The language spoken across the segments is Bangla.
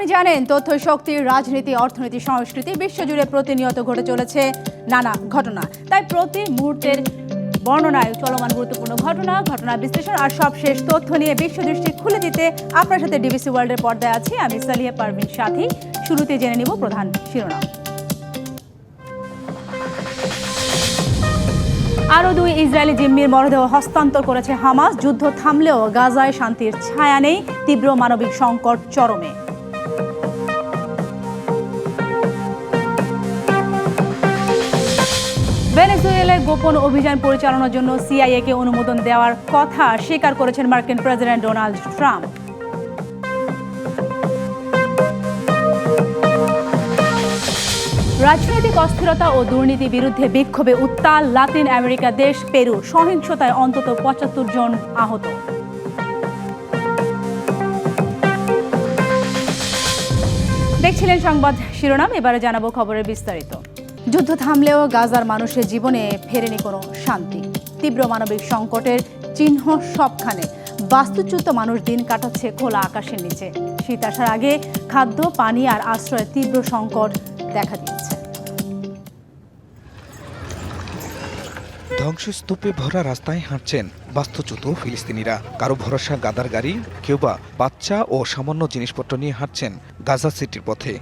আপনি জানেন তথ্য শক্তি, রাজনীতি, অর্থনীতি, সংস্কৃতি বিশ্বজুড়ে প্রতিনিয়ত ঘটে চলেছে নানা ঘটনা। তাই প্রতি মুহূর্তের বর্ণনায় চলমান গুরুত্বপূর্ণ ঘটনা বিশ্লেষণ আর সবশেষ তথ্য নিয়ে বিশ্বদৃষ্টি খুলে দিতে আপনার সাথে ডিবিসি ওয়ার্ল্ডের পর্দায় আছি আমি সালিহা পারভিন সাথী। শুরুতে জেনে নিব প্রধান শিরোনাম। আরও 2 ইসরায়েলি জিম্মির মরদেহ হস্তান্তর করেছে হামাস। যুদ্ধ থামলেও গাজায় শান্তির ছায়া নেই, তীব্র মানবিক সংকট চরমে। ভেনেজুয়েলায় গোপন অভিযান পরিচালনার জন্য সিআইএকে অনুমোদন দেওয়ার কথা স্বীকার করেছেন মার্কিন প্রেসিডেন্ট ডোনাল্ড ট্রাম্প। রাজনৈতিক অস্থিরতা ও দুর্নীতি বিরুদ্ধে বিক্ষোভে উত্তাল লাতিন আমেরিকা দেশ পেরু। সহিংসতায় অন্তত ৭৫ জন আহত। দেখছিলেন সংবাদ শিরোনাম, এবারে জানাবো খবরের বিস্তারিত। যুদ্ধ থামলেও গাজার মানুষের জীবনে ফেরেনি কোনো শান্তি। তীব্র মানবিক সংকটের চিহ্ন সবখানে। বাস্তুচ্যুত মানুষ দিন কাটাচ্ছে খোলা আকাশের নিচে। শীত আসার আগে খাদ্য, পানি আর আশ্রয়ের তীব্র সংকট দেখা দিয়েছে। ধ্বংসস্তূপে ভরা রাস্তায় হাঁটছেন বাস্তুচ্যুত ফিলিস্তিনিরা। কারো ভরসা গাদার গাড়ি, কেউ বা বাচ্চা ও সামান্য জিনিসপত্র নিয়ে হাঁটছেন গাজা সিটির পথে।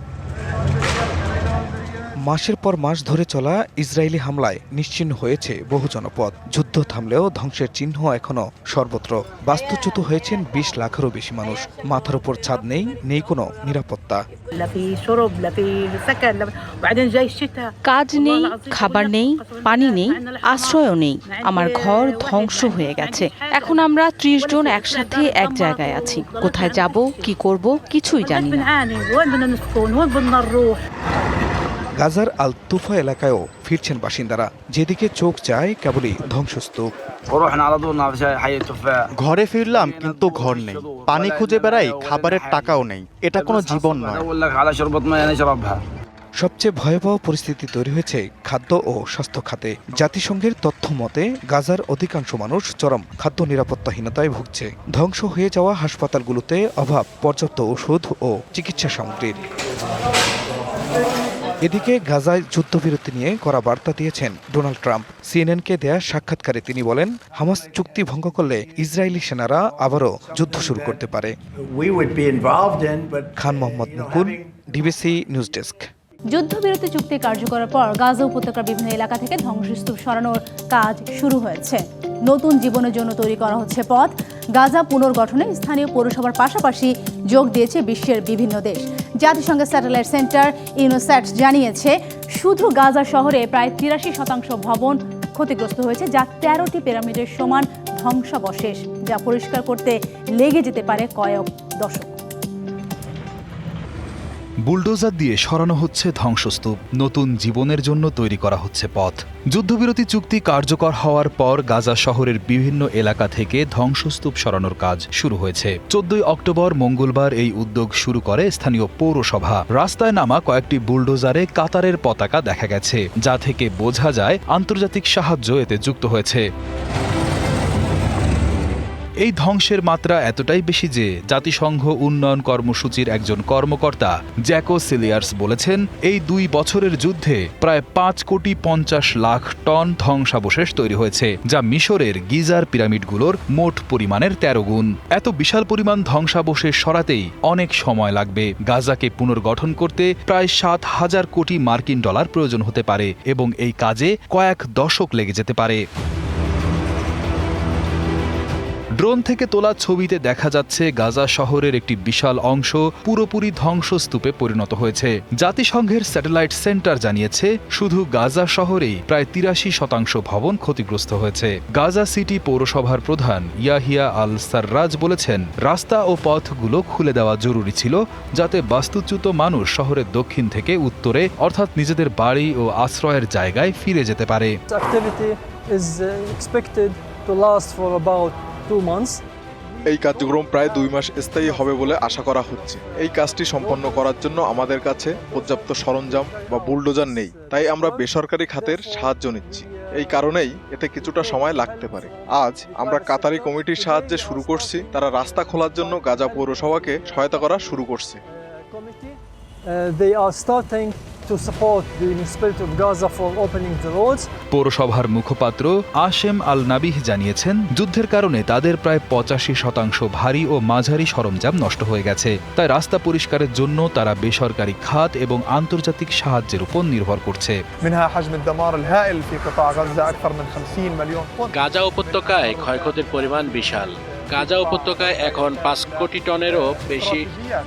মাসের পর মাস ধরে চলা ইসরায়েলি হামলায় নিশ্চিহ্ন হয়েছে বহু জনপদ। যুদ্ধ থামলেও ধ্বংসের চিহ্ন এখনো সর্বত্র। বাস্তুচ্যুত হয়েছেন ২০ লাখেরও বেশি মানুষ। মাথার উপর ছাদ নেই, নেই কোনো নিরাপত্তা। কাজ নেই, খাবার নেই, পানি নেই, আশ্রয়ও নেই। আমার ঘর ধ্বংস হয়ে গেছে। এখন আমরা ৩০ জন একসাথে এক জায়গায় আছি। কোথায় যাব, কি করব, কিছুই জানি না। গাজার আল তুফা এলাকায়ও ফিরছেন বাসিন্দারা। যেদিকে চোখ যায় কেবলই ধ্বংসস্তূপ। ঘরে ফিরলাম কিন্তু ঘর নেই, পানি খুঁজে বেড়াই, খাবারের টাকাও নেই। এটা কোনো জীবন নয়। সবচেয়ে ভয়াবহ পরিস্থিতি তৈরি হয়েছে খাদ্য ও স্বাস্থ্য খাতে। জাতিসংঘের তথ্য মতে গাজার অধিকাংশ মানুষ চরম খাদ্য নিরাপত্তাহীনতায় ভুগছে। ধ্বংস হয়ে যাওয়া হাসপাতালগুলোতে অভাব পর্যাপ্ত ওষুধ ও চিকিৎসা সামগ্রীর। এদিকে গাজায় যুদ্ধবিরতি নিয়ে কড়া বার্তা দিয়েছেন ডোনাল্ড ট্রাম্প। সিএনএনকে দেয়া সাক্ষাৎকারে তিনি বলেন, হামাস চুক্তি ভঙ্গ করলে ইসরায়েলি সেনারা আবারও যুদ্ধ শুরু করতে পারে। খান মোহাম্মদ মুকুল, ডিবিসি নিউজ ডেস্ক। যুদ্ধবিরতি চুক্তি কার্যকরের পর গাজা উপত্যকার বিভিন্ন এলাকা থেকে ধ্বংসস্তূপ সরানোর কাজ শুরু হয়েছে। নতুন জীবনের জন্য তৈরি করা হচ্ছে পথ। গাজা পুনর্গঠনে স্থানীয় পৌরসভার পাশাপাশি যোগ দিয়েছে বিশ্বের বিভিন্ন দেশ। জাতিসংঘের স্যাটেলাইট সেন্টার ইউনোস্যাট জানিয়েছে, শুধু গাজা শহরে প্রায় ৮৩% ভবন ক্ষতিগ্রস্ত হয়েছে, যা ১৩টি পিরামিডের সমান ধ্বংসাবশেষ, যা পরিষ্কার করতে লেগে যেতে পারে কয়েক দশক। বুলডোজার দিয়ে সরানো হচ্ছে ধ্বংসস্তূপ। নতুন জীবনের জন্য তৈরি করা হচ্ছে পথ। যুদ্ধবিরতি চুক্তি কার্যকর হওয়ার পর গাজা শহরের বিভিন্ন এলাকা থেকে ধ্বংসস্তূপ সরানোর কাজ শুরু হয়েছে। ১৪ অক্টোবর মঙ্গলবার এই উদ্যোগ শুরু করে স্থানীয় পৌরসভা। রাস্তায় নামা কয়েকটি বুলডোজারে কাতারের পতাকা দেখা গেছে, যা থেকে বোঝা যায় আন্তর্জাতিক সাহায্য এতে যুক্ত হয়েছে। এই ধ্বংসের মাত্রা এতটাই বেশি যে জাতিসংঘ উন্নয়ন কর্মসূচির একজন কর্মকর্তা জ্যাকো সিলিয়ার্স বলেছেন, এই ২ বছরের যুদ্ধে প্রায় ৫,৫০,০০,০০০ টন ধ্বংসাবশেষ তৈরি হয়েছে, যা মিশরের গিজার পিরামিডগুলোর মোট পরিমাণের ১৩ গুণ। এত বিশাল পরিমাণ ধ্বংসাবশেষ সরাতেই অনেক সময় লাগবে। গাজাকে পুনর্গঠন করতে প্রায় ৭,০০০ কোটি মার্কিন ডলার প্রয়োজন হতে পারে এবং এই কাজে কয়েক দশক লেগে যেতে পারে। ড্রোন থেকে তোলা ছবিতে দেখা যাচ্ছে গাজা শহরের একটি বিশাল অংশ পুরোপুরি ধ্বংসস্তূপে পরিণত হয়েছে। জাতিসংঘের স্যাটেলাইট সেন্টার জানিয়েছে, শুধু গাজা শহরেই প্রায় ৮৩% ভবন ক্ষতিগ্রস্ত হয়েছে। গাজা সিটি পৌরসভার প্রধান ইয়াহিয়া আল সাররাজ বলেছেন, রাস্তা ও পথগুলো খুলে দেওয়া জরুরি ছিল, যাতে বাস্তুচ্যুত মানুষ শহরের দক্ষিণ থেকে উত্তরে, অর্থাৎ নিজেদের বাড়ি ও আশ্রয়ের জায়গায় ফিরে যেতে পারে। এই কার্যক্রম প্রায় ২ মাস স্থায়ী হবে বলে আশা করা হচ্ছে। এই কাজটি সম্পন্ন করার জন্য আমাদের কাছে পর্যাপ্ত সরঞ্জাম বা বুলডোজার নেই, তাই আমরা বেসরকারি খাতের সাহায্য নিচ্ছি। এই কারণেই এতে কিছুটা সময় লাগতে পারে। আজ আমরা কাতারি কমিটির সাহায্যে শুরু করছি। তারা রাস্তা খোলার জন্য গাজা পৌরসভাকে সহায়তা করা শুরু করছে। They are starting to support the municipality of Gaza for opening the roads. পৌরসভার মুখপাত্র আশেম আল নাবিহ জানিয়েছেন, যুদ্ধের কারণে তাদের প্রায় 85% ভারী ও মাঝারি সরঞ্জাম নষ্ট হয়ে গেছে। তাই রাস্তা পরিষ্কারের জন্য তারা বেসরকারি খাত এবং আন্তর্জাতিক সাহায্যের উপর নির্ভর করছে। منها حجم الدمار الهائل في قطاع غزة أكثر من 50 مليون طن. গাজা উপত্যকায় ক্ষয়ক্ষতির পরিমাণ বিশাল। গাজা উপত্যকায় এখন 5 কোটি টনেরও বেশি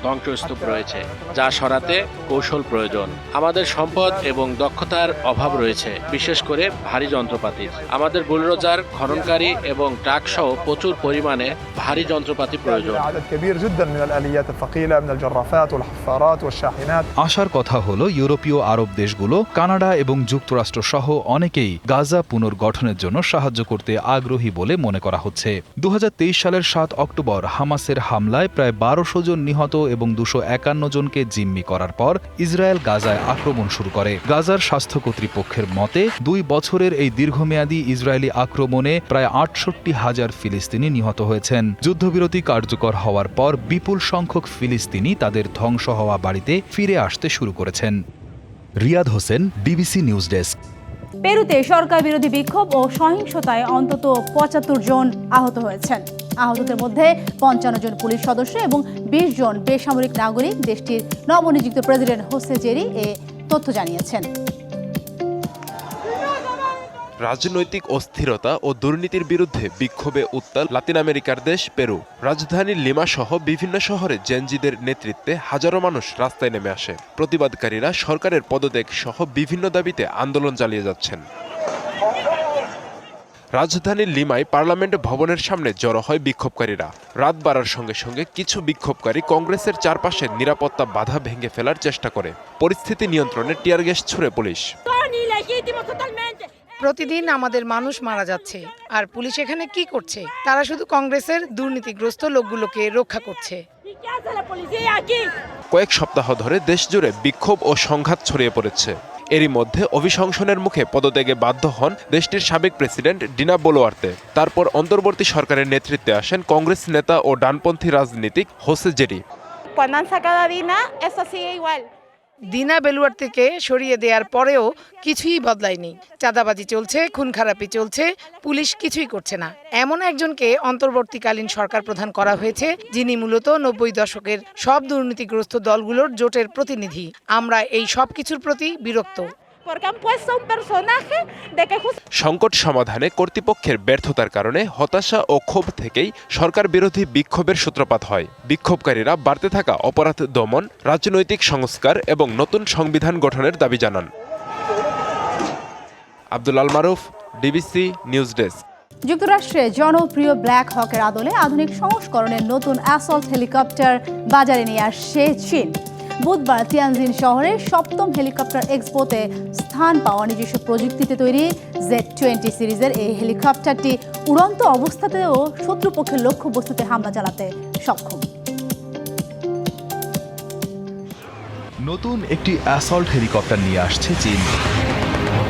ধ্বংসস্তূপ রয়েছে, যা সরাতে কৌশল প্রয়োজন। আমাদের সম্পদ এবং দক্ষতার অভাব রয়েছে, বিশেষ করে ভারী যন্ত্রপাতির। আমাদের বুলডোজার, খননকারী এবং ট্রাক সহ প্রচুর পরিমাণে ভারী যন্ত্রপাতি প্রয়োজন। عدد كبير جدا من الآليات الثقيلة من الجرافات والحفارات والشاحنات. আশার কথা হলো ইউরোপীয় আরব দেশগুলো, কানাডা এবং যুক্তরাষ্ট্র সহ অনেকেই গাজা পুনর্গঠনের জন্য সাহায্য করতে আগ্রহী বলে মনে করা হচ্ছে। 2023 সালের 7 অক্টোবর হামাসের হামলায় প্রায় 1200 জন নিহত এবং 251 জনকে জিম্মি করার পর ইসরায়েল গাজায় আক্রমণ শুরু করে। গাজার স্বাস্থ্য কর্তৃপক্ষের মতে 2 বছরের এই দীর্ঘমেয়াদী ইসরায়েলি আক্রমণে প্রায় 68,000 ফিলিস্তিনি নিহত হয়েছেন। যুদ্ধবিরতি কার্যকর হওয়ার পর বিপুল সংখ্যক ফিলিস্তিনি তাদের ধ্বংস হওয়া বাড়িতে ফিরে আসতে শুরু করেছেন। Riyad Hossain, BBC news desk. পেরুতে সরকার বিরোধী বিক্ষোভ ও সহিংসতায় অন্তত 75 জন আহত হয়েছেন। আহতদের মধ্যে 55 জন পুলিশ সদস্য এবং 20 জন বেসামরিক নাগরিক। দেশটির নবনিযুক্ত প্রেসিডেন্ট হোসে জেরি এ তথ্য জানিয়েছেন। রাজনৈতিক অস্থিরতা ও দুর্নীতির বিরুদ্ধে বিক্ষোভে উত্তাল লাতিন আমেরিকার দেশ পেরু। রাজধানী লিমা সহ বিভিন্ন শহরে জেনজিদের নেতৃত্বে হাজারো মানুষ রাস্তায় নেমে আসে। প্রতিবাদকারীরা সরকারের পদত্যাগ সহ বিভিন্ন দাবিতে আন্দোলন চালিয়ে যাচ্ছেন। রাজধানীর লিমায় পার্লামেন্ট ভবনের সামনে জড়ো হয় বিক্ষোভকারীরা। রাত বাড়ার সঙ্গে সঙ্গে কিছু বিক্ষোভকারী কংগ্রেসের চারপাশে নিরাপত্তা বাধা ভেঙে ফেলার চেষ্টা করে। পরিস্থিতি নিয়ন্ত্রণে টিয়ার গ্যাস ছুড়ে পুলিশ। প্রতিদিন আমাদের মানুষ মারা যাচ্ছে, আর পুলিশ এখানে কি করছে? তারা শুধু কংগ্রেসের দুর্নীতিগ্রস্ত লোকগুলোকে রক্ষা করছে। কয়েক সপ্তাহ ধরে দেশজুড়ে বিক্ষোভ ও সংঘাত ছড়িয়ে পড়েছে। এরই মধ্যে অভিশংসনের মুখে পদত্যাগে বাধ্য হন দেশটির সাবেক প্রেসিডেন্ট ডিনা বোলোয়ার্তে। তারপর অন্তর্বর্তী সরকারের নেতৃত্বে আসেন কংগ্রেস নেতা ও ডানপন্থী রাজনীতিক হোসে জেরি। দিনা বেলুয়ার্তেকে সরিয়ে দেওয়ার পরেও কিছুই বদলায়নি। চাঁদাবাজি চলছে, খুন খারাপি চলছে, পুলিশ কিছুই করছে না। এমন একজনকে অন্তর্বর্তীকালীন সরকার প্রধান করা হয়েছে, যিনি মূলত 90 দশকের সব দুর্নীতিগ্রস্ত দলগুলোর জোটের প্রতিনিধি। আমরা এই সব কিছুর প্রতি বিরক্ত। সংকট সমাধানে কর্তৃপক্ষের ব্যর্থতার কারণে হতাশা ও ক্ষোভ থেকেই সরকার বিরোধী বিক্ষোভের সূত্রপাত হয়। বিক্ষোভকারীরা বাড়তে থাকা অপরাধ দমন, রাজনৈতিক সংস্কার এবং নতুন সংবিধান গঠনের দাবি জানান। আব্দুল আল মারুফ, ডিবিসি নিউজ ডেস্ক। যুক্তরাষ্ট্রে জনপ্রিয় ব্ল্যাক হকের আদলে আধুনিক সংস্করণের নতুন অ্যাসল্ট হেলিকপ্টার বাজারে নিয়ে আসছে চীন। বুধবার তিয়ানজিন শহরে 7ম হেলিকপ্টার এক্সপোতে স্থান পাওয়া নিজস্ব প্রযুক্তিতে তৈরি Z-20 সিরিজের এই হেলিকপ্টারটি উড়ন্ত অবস্থাতেও শত্রুপক্ষের লক্ষ্যবস্তুতে হামলা চালাতে সক্ষম। নতুন একটি অ্যাসল্ট হেলিকপ্টার নিয়ে আসছে চীন।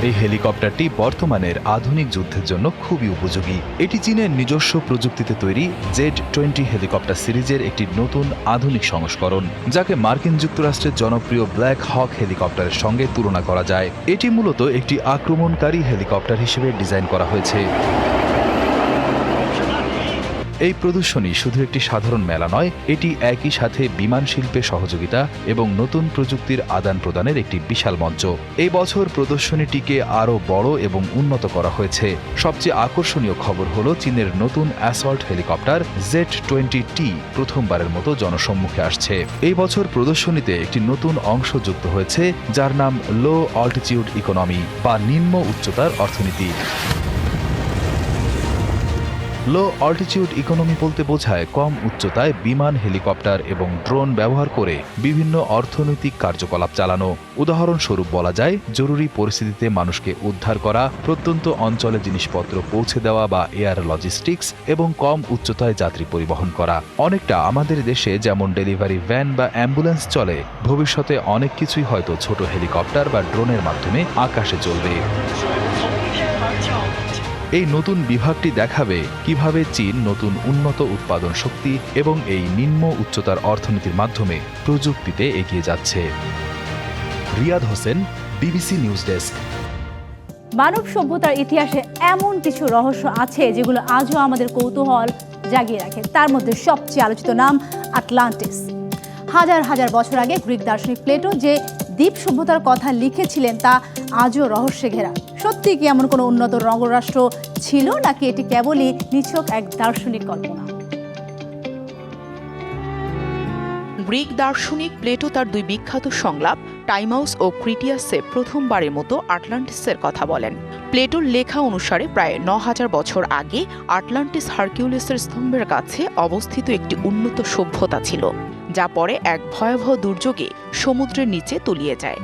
এই হেলিকপ্টারটি বর্তমানের আধুনিক যুদ্ধের জন্য খুবই উপযোগী। এটি চীনের নিজস্ব প্রযুক্তিতে তৈরি Z-20 হেলিকপ্টার সিরিজের একটি নতুন আধুনিক সংস্করণ, যাকে মার্কিন যুক্তরাষ্ট্রের জনপ্রিয় ব্ল্যাক হক হেলিকপ্টারের সঙ্গে তুলনা করা যায়। এটি মূলত একটি আক্রমণকারী হেলিকপ্টার হিসেবে ডিজাইন করা হয়েছে। এই প্রদর্শনী শুধু একটি সাধারণ মেলা নয়, এটি একই সাথে বিমান শিল্পে সহযোগিতা এবং নতুন প্রযুক্তির আদান প্রদানের একটি বিশাল মঞ্চ। এই বছর প্রদর্শনীটিকে আরও বড় এবং উন্নত করা হয়েছে। সবচেয়ে আকর্ষণীয় খবর হলো চীনের নতুন অ্যাসল্ট হেলিকপ্টার Z-20T প্রথমবারের মতো জনসম্মুখে আসছে। এই বছর প্রদর্শনীতে একটি নতুন অংশ যুক্ত হয়েছে, যার নাম লো অল্টিটিউড ইকোনমি বা নিম্ন উচ্চতার অর্থনীতি। লো অল্টিটিউড ইকোনমি বলতে বোঝায় কম উচ্চতায় বিমান, হেলিকপ্টার এবং ড্রোন ব্যবহার করে বিভিন্ন অর্থনৈতিক কার্যকলাপ চালানো। উদাহরণস্বরূপ বলা যায় জরুরি পরিস্থিতিতে মানুষকে উদ্ধার করা, প্রত্যন্ত অঞ্চলে জিনিসপত্র পৌঁছে দেওয়া বা এয়ার লজিস্টিক্স এবং কম উচ্চতায় যাত্রী পরিবহন করা। অনেকটা আমাদের দেশে যেমন ডেলিভারি ভ্যান বা অ্যাম্বুলেন্স চলে, ভবিষ্যতে অনেক কিছুই হয়তো ছোট হেলিকপ্টার বা ড্রোনের মাধ্যমে আকাশে চলবে। এই নতুন বিভাগটি দেখাবে কিভাবে চীন নতুন উন্নত উৎপাদন শক্তি এবং এই নিম্ন উচ্চতার অর্থনীতির মাধ্যমে প্রযুক্তিতে এগিয়ে যাচ্ছে। Riyad Hossain, BBC news desk. মানব সভ্যতার ইতিহাসে এমন কিছু রহস্য আছে যেগুলো আজও আমাদের কৌতূহল জাগিয়ে রাখে। তার মধ্যে সবচেয়ে আলোচিত নাম আটলান্টিস। হাজার হাজার বছর আগে গ্রিক দার্শনিক প্লেটো যে দ্বীপ সভ্যতার কথা লিখেছিলেন তা আজও রহস্যে ঘেরা। সত্যি কি এমন কোনো উন্নত অঙ্গরাষ্ট্র ছিল, নাকি এটি কেবলই নিছক এক দার্শনিক কল্পনা? গ্রিক দার্শনিক প্লেটো তার দুই বিখ্যাত সংলাপ টাইমাউস ও ক্রিটিয়াসে প্রথমবারের মতো আটলান্টিসের কথা বলেন। প্লেটোর লেখা অনুসারে প্রায় ৯,০০০ বছর আগে আটলান্টিস হারকিউলিসের স্তম্ভের কাছে অবস্থিত একটি উন্নত সভ্যতা ছিল, যা পরে এক ভয়াবহ দুর্যোগে সমুদ্রের নিচে তলিয়ে যায়।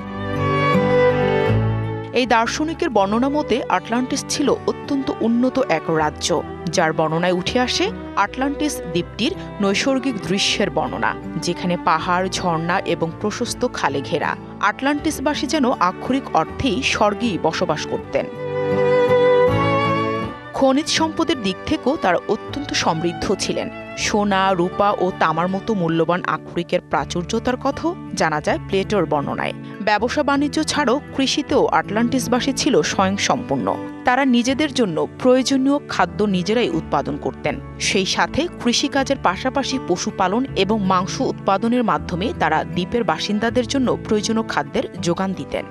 এই দার্শনিকের বর্ণনা মতে আটলান্টিস ছিল অত্যন্ত উন্নত এক রাজ্য, যার বর্ণনায় উঠে আসে আটলান্টিস দ্বীপটির নৈসর্গিক দৃশ্যের বর্ণনা, যেখানে পাহাড়, ঝর্ণা এবং প্রশস্ত খালে ঘেরা। আটলান্টিসবাসী যেন আক্ষরিক অর্থেই স্বর্গেই বসবাস করতেন। খনিজ সম্পদের দিক থেকেও তারা অত্যন্ত সমৃদ্ধ ছিলেন। সোনা, রূপা ও তামার মতো মূল্যবান আকরিকের প্রাচুর্যতার কথাও জানা যায় প্লেটোর বর্ণনায়। ব্যবসা বাণিজ্য ছাড়াও কৃষিতেও আটলান্টিসবাসী ছিল স্বয়ংসম্পূর্ণ। তারা নিজেদের জন্য প্রয়োজনীয় খাদ্য নিজেরাই উৎপাদন করতেন। সেই সাথে কৃষিকাজের পাশাপাশি পশুপালন এবং মাংস উৎপাদনের মাধ্যমে তারা দ্বীপের বাসিন্দাদের জন্য প্রয়োজনীয় খাদ্যের যোগান দিতেন।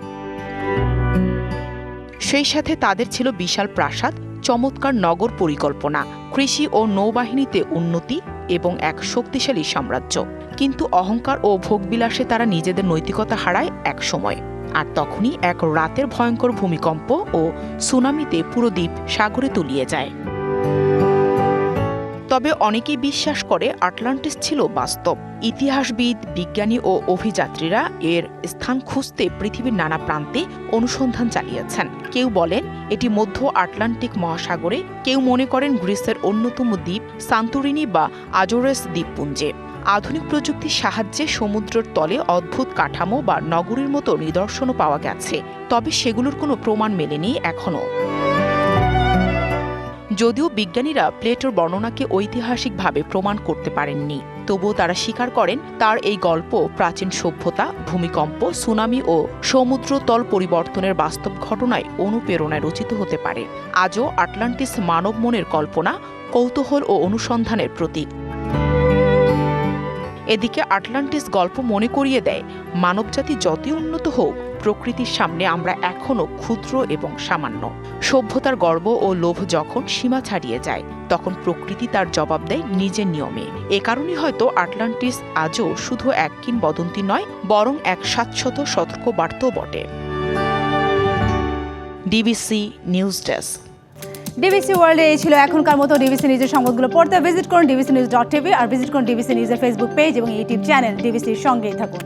সেই সাথে তাদের ছিল বিশাল প্রাসাদ, চমৎকার নগর পরিকল্পনা, কৃষি ও নৌবাহিনীতে উন্নতি এবং এক শক্তিশালী সাম্রাজ্য। কিন্তু অহংকার ও ভোগবিলাসে তারা নিজেদের নৈতিকতা হারায় এক সময়। আর তখনই এক রাতের ভয়ঙ্কর ভূমিকম্প ও সুনামিতে পুরো দ্বীপ সাগরে তলিয়ে যায়। তবে অনেকেই বিশ্বাস করে আটলান্টিস ছিল বাস্তব। ইতিহাসবিদ, বিজ্ঞানী ও অভিযাত্রীরা এর স্থান খুঁজতে পৃথিবীর নানা প্রান্তে অনুসন্ধান চালিয়েছেন। কেউ বলেন এটি মধ্য আটলান্টিক মহাসাগরে, কেউ মনে করেন গ্রিসের অন্যতম দ্বীপ সান্তোরিনি বা আজোরেস দ্বীপপুঞ্জে। আধুনিক প্রযুক্তির সাহায্যে সমুদ্রের তলে অদ্ভুত কাঠামো বা নগরীর মতো নিদর্শনও পাওয়া গেছে, তবে সেগুলোর কোনো প্রমাণ মেলেনি এখনও। যদিও বিজ্ঞানীরা প্লেটোর বর্ণনাকে ঐতিহাসিকভাবে প্রমাণ করতে পারেননি, তবুও তারা স্বীকার করেন তার এই গল্প প্রাচীন সভ্যতা, ভূমিকম্প, সুনামি ও সমুদ্রতল পরিবর্তনের বাস্তব ঘটনায় অনুপ্রেরণায় রচিত হতে পারে। আজও আটলান্টিস মানব মনের কল্পনা, কৌতূহল ও অনুসন্ধানের প্রতীক। এদিকে আটলান্টিস গল্প মনে করিয়ে দেয়, মানবজাতি যতই উন্নত হোক, প্রকৃতির সামনে আমরা এখনও ক্ষুদ্র এবং সামান্য। সভ্যতার গর্ব ও লোভ যখন সীমা ছাড়িয়ে যায়, তখন প্রকৃতি তার জবাব দেয় নিজের নিয়মে। এ কারণেই হয়তো আটলান্টিস আজও শুধু এক কিংবদন্তি নয়, বরং এক শাশ্বত সতর্কবার্তাও বটে। DBC news desk. ডিবিসি ওয়ার্ল্ডে এই ছিল এখনকার মতো। ডিবিসি নিউজের সংবাদগুলো পড়তে ভিজিট করুন dbcnews.tv আর ভিজিট করুন ডিবিসি নিউজের ফেসবুক পেজ এবং ইউটিউব চ্যানেল। ডিবিসির সঙ্গেই থাকুন।